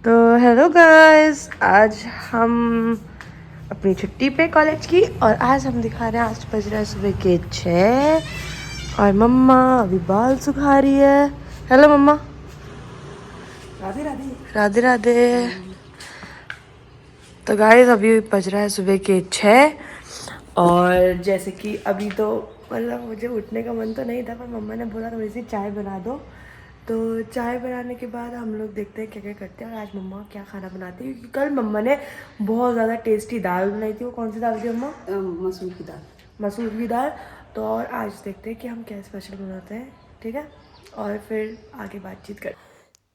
तो hello guys, आज हम अपनी छुट्टी पे कॉलेज की और आज हम दिखा रहे हैं। आज बज रहा है सुबह के 6 और मम्मा अभी बाल सुखा रही है। हेलो मम्मा। राधे राधे। राधे राधे। तो गाइस अभी बज रहा है सुबह के 6 और जैसे कि अभी तो मतलब मुझे उठने का मन तो नहीं था, पर मम्मा ने बोला थोड़ी सी चाय बना दो। तो चाय बनाने के बाद हम लोग देखते हैं क्या क्या करते हैं और आज मम्मा क्या खाना बनाती है, क्योंकि कल मम्मा ने बहुत ज़्यादा टेस्टी दाल बनाई थी। वो कौन सी दाल थी मम्मा? मसूर की दाल। मसूर की दाल। तो और आज देखते हैं कि हम क्या स्पेशल बनाते हैं, ठीक है? और फिर आगे बातचीत कर।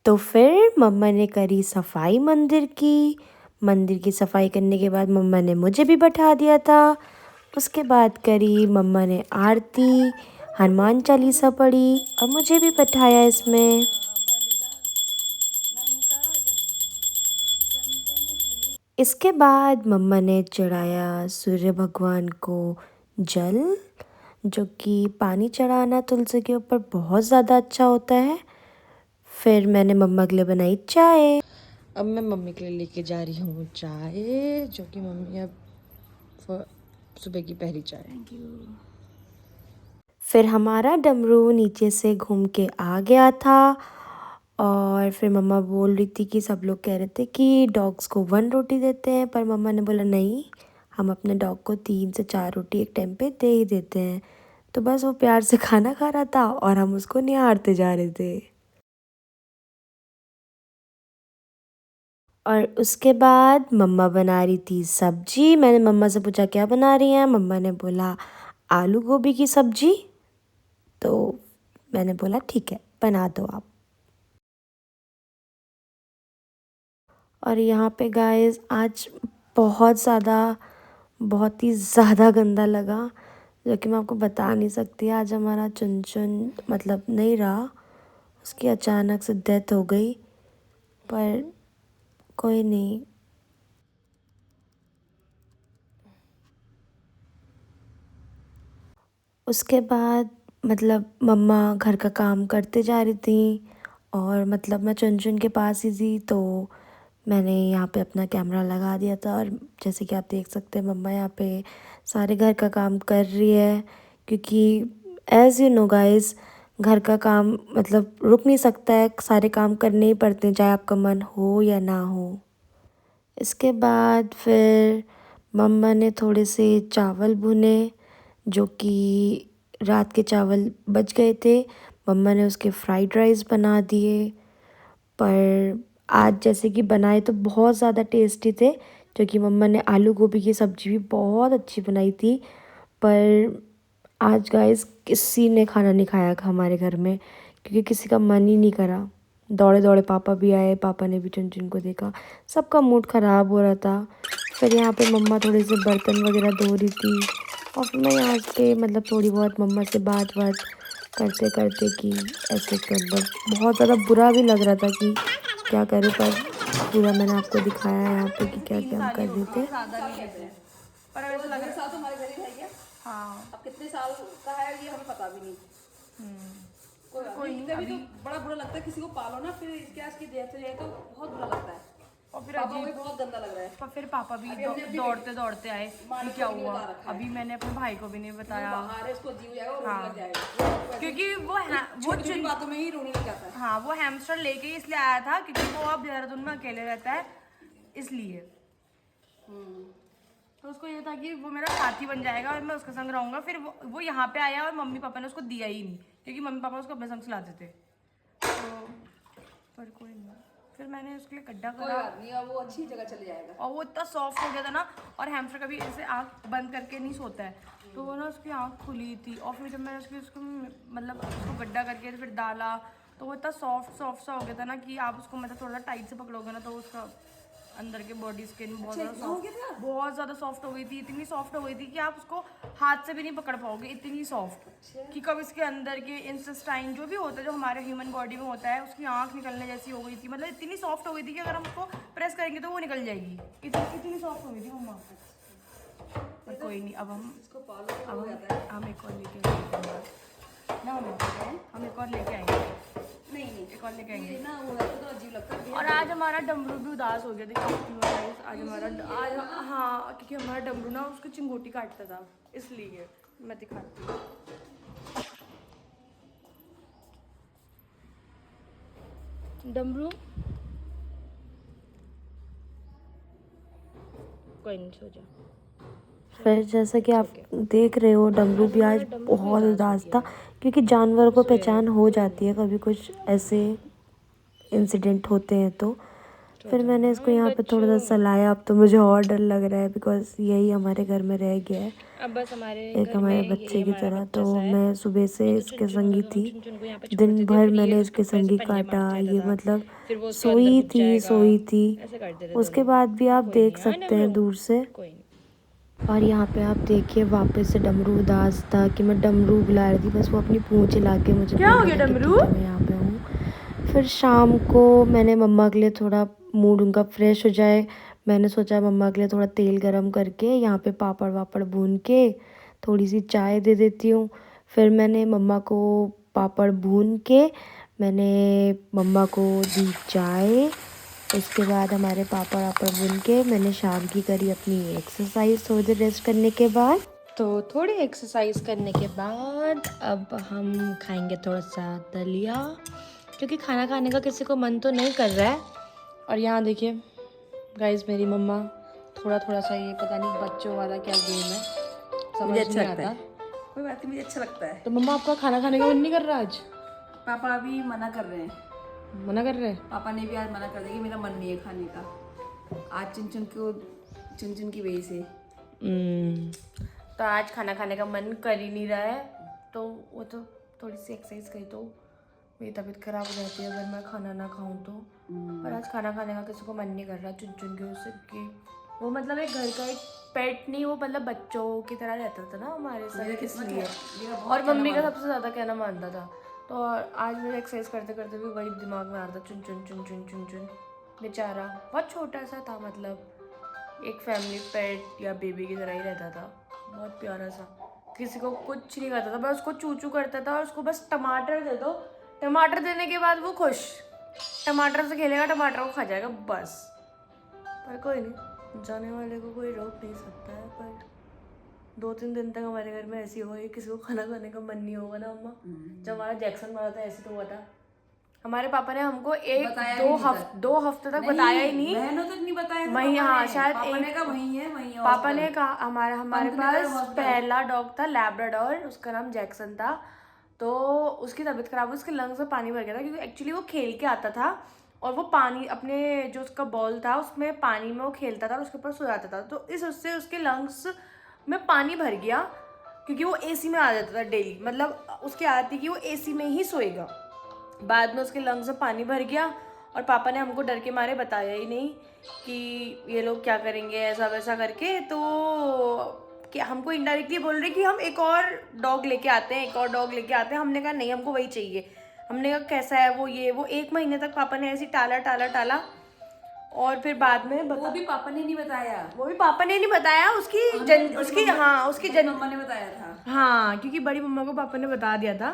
तो फिर मम्मा ने करी सफाई मंदिर की सफाई करने के बाद मम्मा ने मुझे भी बैठा दिया था। उसके बाद करी मम्मा ने आरती, हनुमान चालीसा पढ़ी और मुझे भी बैठाया इसमें। इसके बाद मम्मा ने चढ़ाया सूर्य भगवान को जल, जो कि पानी चढ़ाना तुलसी के ऊपर बहुत ज़्यादा अच्छा होता है। फिर मैंने मम्मा के लिए बनाई चाय। अब मैं मम्मी के लिए लेके जा रही हूँ चाय, जो कि मम्मी अब सुबह की पहली चाय। Thank you. फिर हमारा डमरू नीचे से घूम के आ गया था और फिर मम्मा बोल रही थी कि सब लोग कह रहे थे कि डॉग्स को 1 रोटी देते हैं, पर मम्मा ने बोला नहीं, हम अपने डॉग को 3 से 4 रोटी एक टाइम पे दे ही देते हैं। तो बस वो प्यार से खाना खा रहा था और हम उसको निहारते जा रहे थे। और उसके बाद मम्मा बना रही थी सब्जी। मैंने मम्मा से पूछा क्या बना रही हैं, मम्मा ने बोला आलू गोभी की सब्जी। तो मैंने बोला ठीक है, बना दो आप। और यहाँ पे गाइस आज बहुत ही ज़्यादा गंदा लगा, जो कि मैं आपको बता नहीं सकती। आज हमारा चुन मतलब नहीं रहा, उसकी अचानक से डेथ हो गई, पर कोई नहीं। उसके बाद मतलब मम्मा घर का काम करते जा रही थी और मतलब मैं चुन के पास ही थी, तो मैंने यहाँ पे अपना कैमरा लगा दिया था। और जैसे कि आप देख सकते हैं मम्मा यहाँ पे सारे घर का काम कर रही है, क्योंकि एज़ यू नो गाइस, घर का काम मतलब रुक नहीं सकता है, सारे काम करने ही पड़ते हैं चाहे आपका मन हो या ना हो। इसके बाद फिर मम्मा ने थोड़े से चावल भुने, जो कि रात के चावल बच गए थे। मम्मा ने उसके फ्राइड राइस बना दिए, पर आज जैसे कि बनाए तो बहुत ज़्यादा टेस्टी थे, क्योंकि मम्मा ने आलू गोभी की सब्ज़ी भी बहुत अच्छी बनाई थी। पर आज गाइस किसी ने खाना नहीं खाया हमारे घर में, क्योंकि किसी का मन ही नहीं करा। दौड़े दौड़े पापा भी आए, पापा ने भी चुन को देखा, सबका मूड ख़राब हो रहा था। फिर यहाँ पे मम्मा थोड़े से बर्तन वगैरह धो रही थी और फिर मैं यहाँ पे मतलब थोड़ी बहुत मम्मा से बात करते करते कि ऐसे मतलब बहुत ज़्यादा बुरा भी लग रहा था कि क्या करें, पर पूरा मैंने आपको दिखाया है यहाँ पे कि क्या क्या हम कर रहे थे। पर ऐसा लग रहा साल तो हमारे घर ही रह गया। हाँ, अब कितने साल का है ये हमें पता भी नहीं। कोई नहीं, अभी तो बड़ा बुरा लगता है किसी को पालो ना, फिर इसके आज की डेथ हो जाए तो बहुत बुरा लगता है। और फिर पापा भी बहुत गंदा लग रहा है। पर फिर पापा भी दौड़ते दौड़ते आए कि क्या हुआ। अभी मैंने अपने भाई को भी नहीं बताया। इसको जीव जाएगा और रोने लग जाएगा, क्योंकि वो छोटी बातों में ही रोने लग जाता है। हाँ, वो हैमस्टर लेके इसलिए आया था क्योंकि वो अब देहरादून में अकेले रहता है, इसलिए। तो उसको ये था कि वो मेरा साथी बन जाएगा और मैं उसके संग रहूंगा। फिर वो यहाँ पे आया और मम्मी पापा ने उसको दिया ही नहीं, क्योंकि मम्मी पापा उसको अपने संग चलाते थे। तो पर कोई नहीं, फिर मैंने उसके लिए गड्ढा करा। कोई बात नहीं, अब वो अच्छी जगह चले जाएगा। और वो इतना सॉफ्ट हो गया था ना, और हैमस्टर कभी ऐसे आँख बंद करके नहीं सोता है, तो वो ना उसकी आँख खुली थी। और फिर जब मैंने उसको मतलब उसको गड्ढा करके फिर डाला, तो वो इतना सॉफ्ट सा हो गया था ना कि आप उसको मतलब थोड़ा टाइट से पकड़ोगे ना तो उसका अंदर के बॉडी स्किन बहुत ज़्यादा सॉफ्ट हो गई थी। इतनी सॉफ्ट हो गई थी कि आप उसको हाथ से भी नहीं पकड़ पाओगे, इतनी सॉफ्ट कि कब इसके अंदर के इंटेस्टाइन जो भी होता है, जो हमारे ह्यूमन बॉडी में होता है, उसकी आँख निकलने जैसी हो गई थी। मतलब इतनी सॉफ्ट हो गई थी कि अगर हम उसको प्रेस करेंगे तो वो निकल जाएगी, इतनी सॉफ्ट हो गई थी मम्मा। पर कोई नहीं, अब हम एक और लेके आएंगे ना, हम एक और लेके आएंगे। नहीं नहीं एक और लेके आएंगे। ये ना वो है तो अजीब लगता है। और आज हमारा डमरू भी उदास हो गया, देखिए गाइस, आज हमारा आज हाँ, क्योंकि हमारा डमरू ना उसको चिंगोटी काटता था, इसलिए मैं दिखाती हूँ। डमरू कोई नहीं, सो जा। फिर जैसा कि आप देख रहे हो डमरू भी आज बहुत उदास था, क्योंकि जानवर को पहचान हो जाती है कभी कुछ ऐसे इंसिडेंट होते हैं। तो फिर मैंने इसको यहाँ पे थोड़ा सा सहलाया। अब तो मुझे और डर लग रहा है, बिकॉज यही हमारे घर में रह गया है अब बस हमारे एक घर हमारे में बच्चे यही की हमारा तरह। बच्चा तो सा है। मैं सुबह से तो इसके चुनचुन को संगी तो थी, हम चुनचुन को यहाँ पे छोड़ दिन देते थे, भर फिर ये मैंने उसके इसके ऊपर ऐसे संगी पंजे काटा। मारता रहता ये था, मतलब फिर वो उसके अंदर सोई घुस थी जाएगा, सोई थी। ऐसे करते थे उसके दोनों। बाद भी आप कोई देख नहीं, हाँ सकते हैं डमरू, दूर से। कोई नहीं। और यहाँ पे आप देखिए वापस से डमरू उदास था कि मैं डमरू बुला रही थी, बस वो अपनी पूंछ हिला के मुझे क्या बोल हो रहा गया था कि डमरू? ठीक है मैं यहाँ पे हूँ। फिर शाम को मैंने मम्मा के लिए थोड़ा मूड उनका फ्रेश हो जाए, मैंने सोचा मम्मा के लिए थोड़ा तेल गरम करके यहाँ पे पापड़ वापड़ भून के थोड़ी सी चाय दे देती हूँ। फिर मैंने मम्मा को पापड़ भून के मैंने मम्मा को दी चाय। उसके बाद हमारे पापड़ वापड़ भून के मैंने शाम की करी अपनी एक्सरसाइज थोड़ी देर रेस्ट करने के बाद। तो थोड़ी एक्सरसाइज करने के बाद अब हम खाएंगे थोड़ा सा दलिया, क्योंकि खाना खाने का किसी को मन तो नहीं कर रहा है। और यहाँ देखिए गाइस, मेरी मम्मा थोड़ा थोड़ा सा, ये पता नहीं बच्चों वाला क्या गेम है, मुझे समझ अच्छा नहीं लगता आता। है, कोई बात नहीं, मुझे अच्छा लगता है। तो मम्मा आपका खाना खाने का मन नहीं कर रहा आज? पापा अभी मना कर रहे हैं। मना कर रहे हैं? पापा ने भी आज मना कर दिया कि मेरा मन नहीं है खाने का आज, चुन की वजह से। तो आज खाना खाने का मन कर ही नहीं रहा है, तो वो तो थोड़ी सी एक्सरसाइज करी तो मेरी तबीयत खराब हो जाती है अगर मैं खाना ना खाऊं तो। और आज खाना खाने का किसी को मन नहीं कर रहा चुन के उससे, कि वो मतलब एक घर का एक पेट नहीं, वो मतलब बच्चों की तरह रहता था ना हमारे साथ, इसलिए। और मम्मी का सबसे ज़्यादा कहना मानता था। तो आज मेरे एक्सरसाइज करते करते भी वही दिमाग में आ रहा था, चुन चुन चुन चुन चुन चुन। बेचारा बहुत छोटा सा था, मतलब एक फैमिली पेट या बेबी की तरह ही रहता था, बहुत प्यारा सा, किसी को कुछ नहीं करता था, बस उसको चू चू करता था। और उसको बस टमाटर दे दो, टमाटर देने के बाद वो खुश, टमाटर से खेलेगा, टमाटर को खा जाएगा बस। पर कोई नहीं, जाने वाले को कोई रोक नहीं सकता है। पर 2-3 दिन तक हमारे घर में ऐसी होगी, किसी को खाना खाने का मन नहीं होगा ना अम्मा। जब हमारा जैक्सन वाला था ऐसे तो हुआ था। हमारे पापा ने हमको दो हफ्ते तक बताया ही नहीं, बहनों तक नहीं बताया। वही हाँ शायद पापा ने कहा वही है, वही है। पापा ने कहा हमारे पास पहला डॉग था लैब्राडोर, उसका नाम जैक्सन था। तो उसकी तबीयत खराब हुई, उसके लंग्स में पानी भर गया था, क्योंकि एक्चुअली वो खेल के आता था और वो पानी अपने जो उसका बॉल था उसमें पानी में वो खेलता था और उसके ऊपर सो जाता था। तो उससे उसके लंग्स में पानी भर गया, क्योंकि वो एसी में आ जाता था डेली, मतलब उसकी आदत थी कि वो एसी में ही सोएगा। बाद में उसके लंग्स में पानी भर गया और पापा ने हमको डर के मारे बताया ही नहीं कि ये लोग क्या करेंगे ऐसा वैसा करके। तो कि हमको इनडायरेक्टली बोल रहे कि हम एक और डॉग लेके आते हैं, एक और डॉग लेके आते हैं। हमने कहा नहीं, हमको वही चाहिए। हमने कहा कैसा है वो, ये वो 1 महीने तक पापा ने ऐसे टाला और फिर बाद में वो भी पापा ने नहीं बताया, उसकी मम्मा ने बताया था। हाँ, क्योंकि बड़ी मम्मा को पापा ने बता दिया था,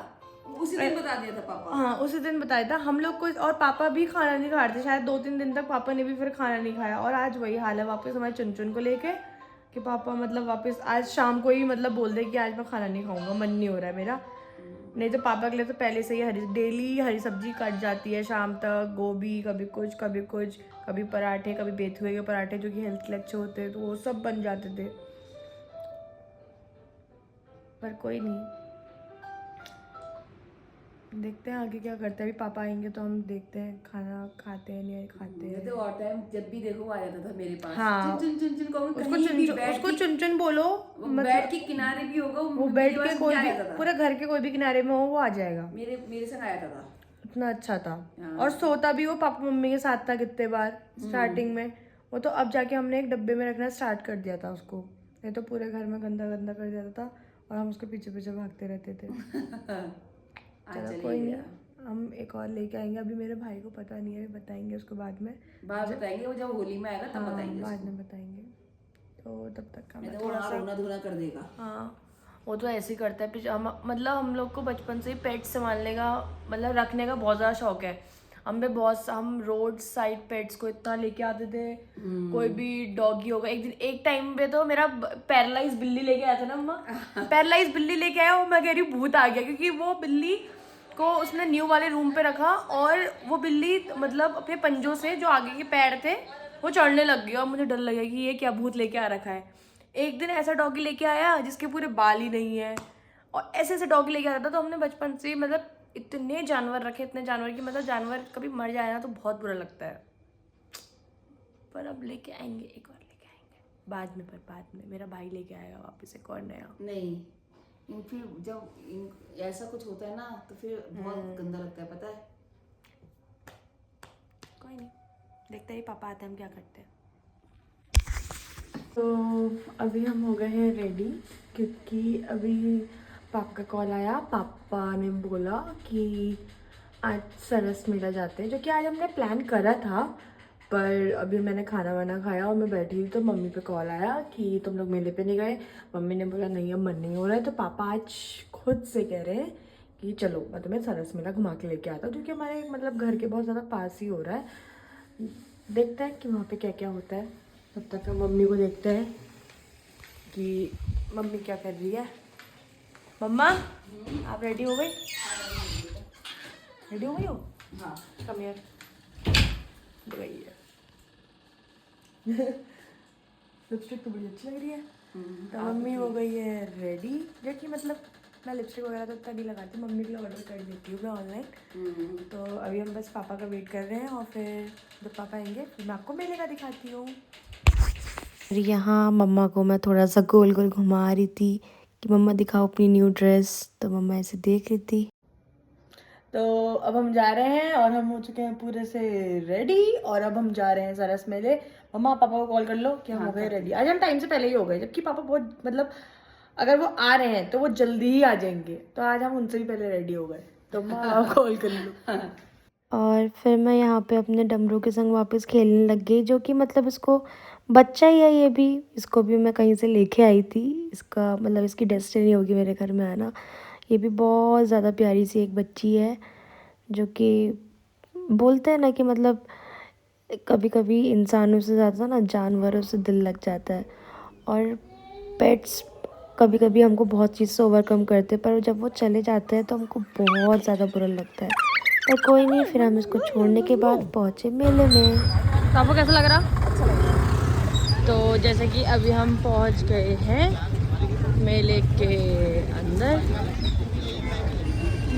उसी दिन बता दिया था पापा। हाँ उसी दिन बताया था हम लोग को। और पापा भी खाना नहीं खा रहे थे शायद 2-3 दिन तक, पापा ने भी फिर खाना नहीं खाया। और आज वही हाल है वापस हमारे चुनचुन को लेके, कि पापा मतलब वापस आज शाम को ही मतलब बोल दे कि आज मैं खाना नहीं खाऊंगा, मन नहीं हो रहा है मेरा। नहीं तो पापा के लिए तो पहले से ही डेली हरी सब्जी कट जाती है शाम तक, गोभी, कभी कुछ कभी पराठे, कभी बेथुए के पराठे जो कि हेल्थ के लिए अच्छे होते हैं, तो वो सब बन जाते थे। पर कोई नहीं, देखते हैं आगे क्या करते हैं। अभी पापा आएंगे तो हम देखते हैं खाना खाते हैं नहीं खाते हैं। तो और टाइम जब भी देखो आ जाता था मेरे पास। हाँ, उसको चुन बोलो, बेड के किनारे भी होगा वो बेड के कोई भी, पूरे घर के कोई भी किनारे में हो वो आ जाएगा। मेरे संग आया था, इतना अच्छा था। और सोता भी वो पापा मम्मी के साथ था कितने बार स्टार्टिंग में। वो तो अब जाके हमने एक डब्बे में रखना स्टार्ट कर दिया था उसको, नहीं तो पूरे घर में गंदा गंदा कर दिया था और हम उसके पीछे पीछे भागते रहते थे। चलो कोई नहीं, हम एक और लेके आएंगे। अभी मेरे भाई को पता नहीं है, बताएंगे उसको बाद में बताएंगे, वो जब होली में आएगा तब बताएंगे, बाद में बताएंगे। तो तब तक का मैं थोड़ा सा रोना धोना कर देगा। हाँ, वो तो ऐसे ही करता है। मतलब हम लोग को बचपन से ही पेट्स संभालने का मतलब रखने का बहुत ज़्यादा शौक है। हम रोड साइड पेट्स को इतना लेके आते थे। कोई भी डॉगी होगा, एक टाइम पे तो मेरा पैरालाइज बिल्ली लेके आया था ना मम्मा। पैरालाइज बिल्ली लेके आया, वो मैं कह रही हूँ भूत आ गया, क्योंकि वो बिल्ली को उसने न्यू वाले रूम पे रखा और वो बिल्ली मतलब अपने पंजों से जो आगे के पैर थे वो चढ़ने लग गई और मुझे डर लगा कि ये क्या भूत लेके आ रखा है। एक दिन ऐसा डॉगी लेके आया जिसके पूरे बाल ही नहीं है और ऐसे ऐसे डॉगी लेके आता था। तो हमने बचपन से मतलब इतने जानवर रखे, इतने जानवर की मतलब जानवर कभी मर जाए ना तो बहुत बुरा लगता है। पर अब लेके आएंगे, एक और लेके आएंगे बाद में। पर बाद में मेरा भाई लेके आएगा वापस एक और नया। नहीं, फिर जब ऐसा कुछ होता है ना तो फिर बहुत गंदा लगता है, पता है। कोई नहीं, देखते ही पापा आते हैं हम क्या करते हैं। तो अभी हम हो गए हैं रेडी, क्योंकि अभी पापा का कॉल आया। पापा ने बोला कि आज सरस मेला जाते हैं, जो कि आज हमने प्लान करा था। पर अभी मैंने खाना वाना खाया और मैं बैठी हुई तो मम्मी पे कॉल आया कि तुम लोग मेले पे नहीं गए। मम्मी ने बोला नहीं अब मन नहीं हो रहा है, तो पापा आज खुद से कह रहे हैं कि चलो मैं तुम्हें सरस मेला घुमा के लेके आता हूँ, जो कि हमारे मतलब घर के बहुत ज़्यादा पास ही हो रहा है। देखते हैं कि वहाँ पे क्या क्या होता है। तब तक हम मम्मी को देखते हैं कि मम्मी क्या कर रही है। मम्मा आप रेडी हो गई? रेडी हो गई हो? हाँ, कम हियर। गई है। लिपस्टिक तो बड़ी अच्छी लग रही है। तो मम्मी हो गई है रेडी, जो कि मतलब मैं लिपस्टिक वगैरह तो इतना नहीं लगाती, मम्मी के लिए ऑर्डर कर देती हूँ मैं ऑनलाइन। तो अभी हम बस पापा का वेट कर रहे हैं और फिर जब पापा आएंगे फिर मैं आपको मेले का दिखाती हूँ। यहाँ मम्मा को मैं थोड़ा सा गोल गोल घुमा रही थी कि मम्मा दिखाओ अपनी न्यू ड्रेस, तो मम्मा ऐसे देख रही थी। तो अब हम जा रहे हैं और हम हो चुके हैं पूरे से रेडी और अब हम जा रहे हैं सरस मेले। मम्मा पापा को कॉल कर लो कि हम हो गए रेडी। आज हम टाइम से पहले ही हो गए, जबकि पापा बहुत मतलब अगर वो आ रहे हैं तो वो जल्दी ही आ जाएंगे, तो आज हम उनसे भी पहले रेडी हो गए। तो मम्मा कॉल कर लो। और फिर मैं यहाँ पे अपने डमरू के संग वापस खेलने लग गई, जो कि मतलब इसको बच्चा ही है ये भी, इसको भी मैं कहीं से लेके आई थी। इसका मतलब इसकी डेस्टिनी होगी मेरे घर में आना। ये भी बहुत ज़्यादा प्यारी सी एक बच्ची है, जो कि बोलते हैं ना कि मतलब कभी कभी इंसानों से ज़्यादा ना जानवरों से दिल लग जाता है। और पेट्स कभी कभी हमको बहुत चीज़ से ओवरकम करते हैं, पर जब वो चले जाते हैं तो हमको बहुत ज़्यादा बुरा लगता है। पर कोई नहीं, फिर हम इसको छोड़ने के बाद पहुँचे मेले में। तो आपको कैसा लग रहा? तो जैसे कि अभी हम पहुंच गए हैं मेले के अंदर,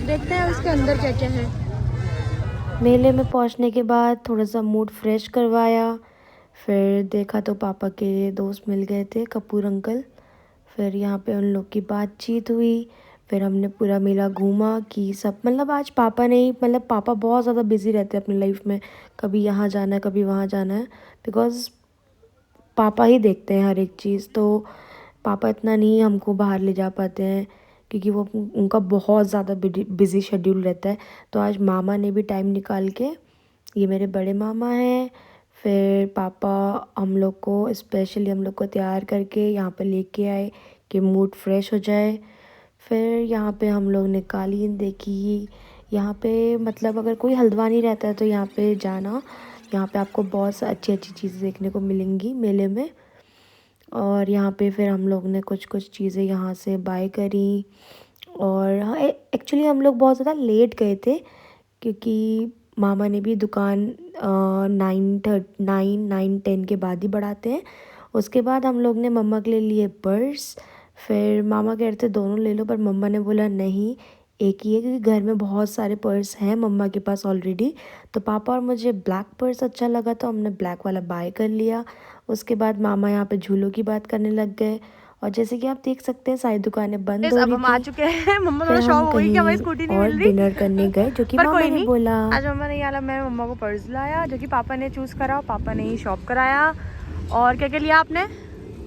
देखते हैं उसके अंदर क्या क्या है। मेले में पहुंचने के बाद थोड़ा सा मूड फ्रेश करवाया, फिर देखा तो पापा के दोस्त मिल गए थे, कपूर अंकल। फिर यहाँ पे उन लोग की बातचीत हुई। फिर हमने पूरा मेला घूमा कि सब मतलब आज पापा ने ही मतलब पापा बहुत ज़्यादा बिज़ी रहते हैं अपनी लाइफ में, कभी यहाँ जाना है कभी वहाँ जाना है, बिकॉज़ पापा ही देखते हैं हर एक चीज़। तो पापा इतना नहीं हमको बाहर ले जा पाते हैं, क्योंकि वो उनका बहुत ज़्यादा बिज़ी शेड्यूल रहता है। तो आज मामा ने भी टाइम निकाल के, ये मेरे बड़े मामा हैं, फिर पापा हम लोग को स्पेशली हम लोग को तैयार करके यहाँ पे लेके आए कि मूड फ्रेश हो जाए। फिर यहाँ पे हम लोग ने कालीन देखी। यहाँ पे मतलब अगर कोई हल्द्वानी रहता है तो यहाँ पे जाना, यहाँ पे आपको बहुत सा अच्छी अच्छी चीज़ें देखने को मिलेंगी मेले में। और यहाँ पे फिर हम लोग ने कुछ कुछ चीज़ें यहाँ से बाय करी। और हाँ, एक्चुअली हम लोग बहुत ज़्यादा लेट गए थे, क्योंकि मामा ने भी दुकान 9:10 के बाद ही बढ़ाते हैं। उसके बाद हम लोग ने मम्मा के लिए पर्स, फिर मामा कह रहे थे दोनों ले लो, पर मम्मा ने बोला नहीं एक ही है, क्योंकि घर में बहुत सारे पर्स हैं मम्मा के पास ऑलरेडी। तो पापा और मुझे ब्लैक पर्स अच्छा लगा तो हमने ब्लैक वाला बाय कर लिया। उसके बाद मामा यहाँ पे झूलों की बात करने लग गए, और जैसे कि आप देख सकते हैं सारी दुकानें बंद हो अब रही हम आ थी। चुके हैं। मम्मा फिर थोड़ा शॉक हम हो गई कि हमारी कहीं स्कूटी नहीं और मिल रही। डिनर करने गए, जो कि पर मामा कोई ने नहीं, बोला। आज मम्मा नहीं आया, मैं मम्मा को पर्स लाया जो कि पापा ने चूज़ करा, पापा ने ही शॉप कराया। और क्या क्या लिया आपने?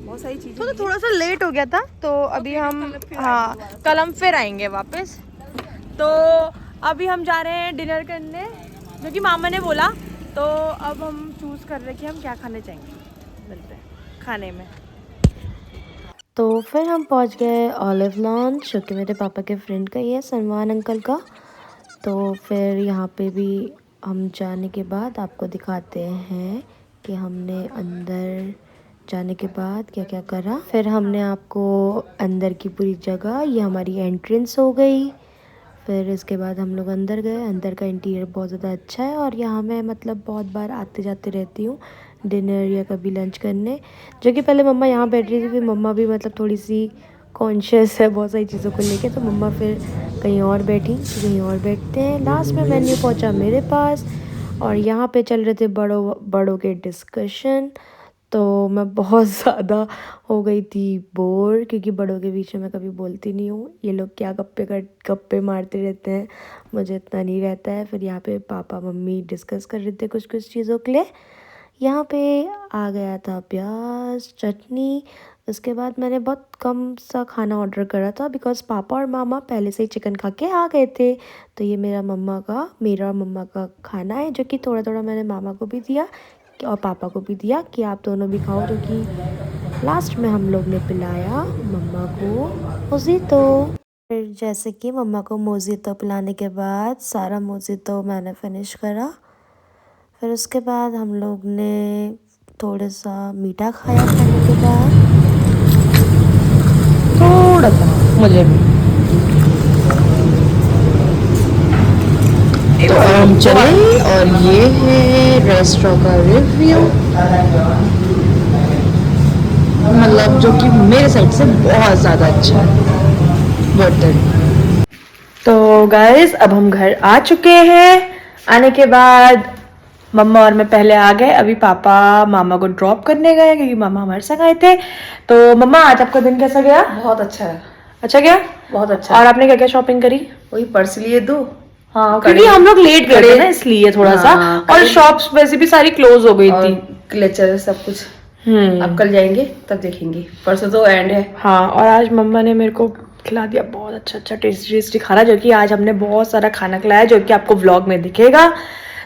बहुत सारी चीजें तो थोड़ा सा लेट हो गया था, तो अभी हम हाँ कल हम फिर आएंगे वापस। तो अभी हम जा रहे हैं डिनर करने, जो कि मामा ने बोला। तो अब हम चूज़ कर रहे हैं कि हम क्या खाने चाहेंगे, मिलते हैं खाने में। तो फिर हम पहुंच गए ऑलिव लॉन्च, जो कि मेरे पापा के फ्रेंड का ही है, सलमान अंकल का। तो फिर यहाँ पे भी हम जाने के बाद आपको दिखाते हैं कि हमने अंदर जाने के बाद क्या क्या करा। फिर हमने आपको अंदर की पूरी जगह, ये हमारी एंट्रेंस हो गई। फिर इसके बाद हम लोग अंदर गए। अंदर का इंटीरियर बहुत ज़्यादा अच्छा है और यहाँ मैं मतलब बहुत बार आते जाते रहती हूँ डिनर या कभी लंच करने, जो कि पहले मम्मा यहाँ बैठ रही थी, फिर मम्मा भी मतलब थोड़ी सी कॉन्शियस है बहुत सारी चीज़ों को लेके, तो मम्मा फिर कहीं और बैठी, कहीं और बैठते हैं। लास्ट में मेन्यू पहुँचा मेरे पास और यहाँ पे चल रहे थे बड़ों के डिस्कशन। तो मैं बहुत ज़्यादा हो गई थी बोर, क्योंकि बड़ों के बीच में मैं कभी बोलती नहीं हूँ। ये लोग क्या गप्पे मारते रहते हैं, मुझे इतना नहीं रहता है। फिर यहाँ पे पापा मम्मी डिस्कस कर रहे थे कुछ कुछ चीज़ों के लिए। यहाँ पे आ गया था प्याज चटनी। उसके बाद मैंने बहुत कम सा खाना ऑर्डर करा था, बिकॉज़ पापा और मामा पहले से ही चिकन खा के आ गए थे। तो ये मेरा और मम्मा का खाना है, जो कि थोड़ा थोड़ा मैंने मामा को भी दिया और पापा को भी दिया कि आप दोनों भी खाओ, जो कि लास्ट में हम लोग ने पिलाया मम्मा को मोजितो। फिर जैसे कि मम्मा को मोजितो पिलाने के बाद सारा मोजितो मैंने फिनिश करा। फिर उसके बाद हम लोग ने थोड़ा सा मीठा खाया। खाने के बाद थोड़ा सा मुझे भी। तो हम चले और ये है रेस्टोरेंट का रिव्यू, मतलब जो कि मेरे साइड से बहुत ज़्यादा अच्छा है। तो गाइस अब हम घर आ चुके हैं। आने के बाद मम्मा और मैं पहले आ गए, अभी पापा मामा को ड्रॉप करने गए क्योंकि मामा हमारे साथ आए थे। तो मम्मा आज आपका दिन कैसा गया? बहुत अच्छा है, अच्छा गया? बहुत अच्छा। और आपने क्या क्या शॉपिंग करी? वही पर्स लिए दो। हाँ, क्योंकि हम लोग लेट गए थे ना, इसलिए थोड़ा सा। और शॉप्स वैसे भी सारी क्लोज हो गई थी, क्लेचर सब कुछ। अब कल जाएंगे तब देखेंगे, परसों तो एंड है। हाँ, और आज मम्मा ने मेरे को खिला दिया बहुत अच्छा अच्छा टेस्टी टेस्टी खाना, जो कि आज हमने बहुत सारा खाना खिलाया, जो कि आपको व्लॉग में दिखेगा।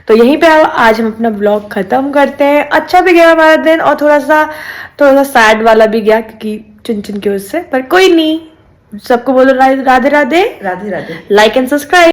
तो यहीं पे आज हम अपना व्लॉग खत्म करते हैं। अच्छा भी गया हमारा दिन और थोड़ा सा सैड वाला भी गया क्योंकि चिन की वजह से, पर कोई नहीं। सबको बोलो Radhe Radhe, Radhe Radhe. Like and subscribe.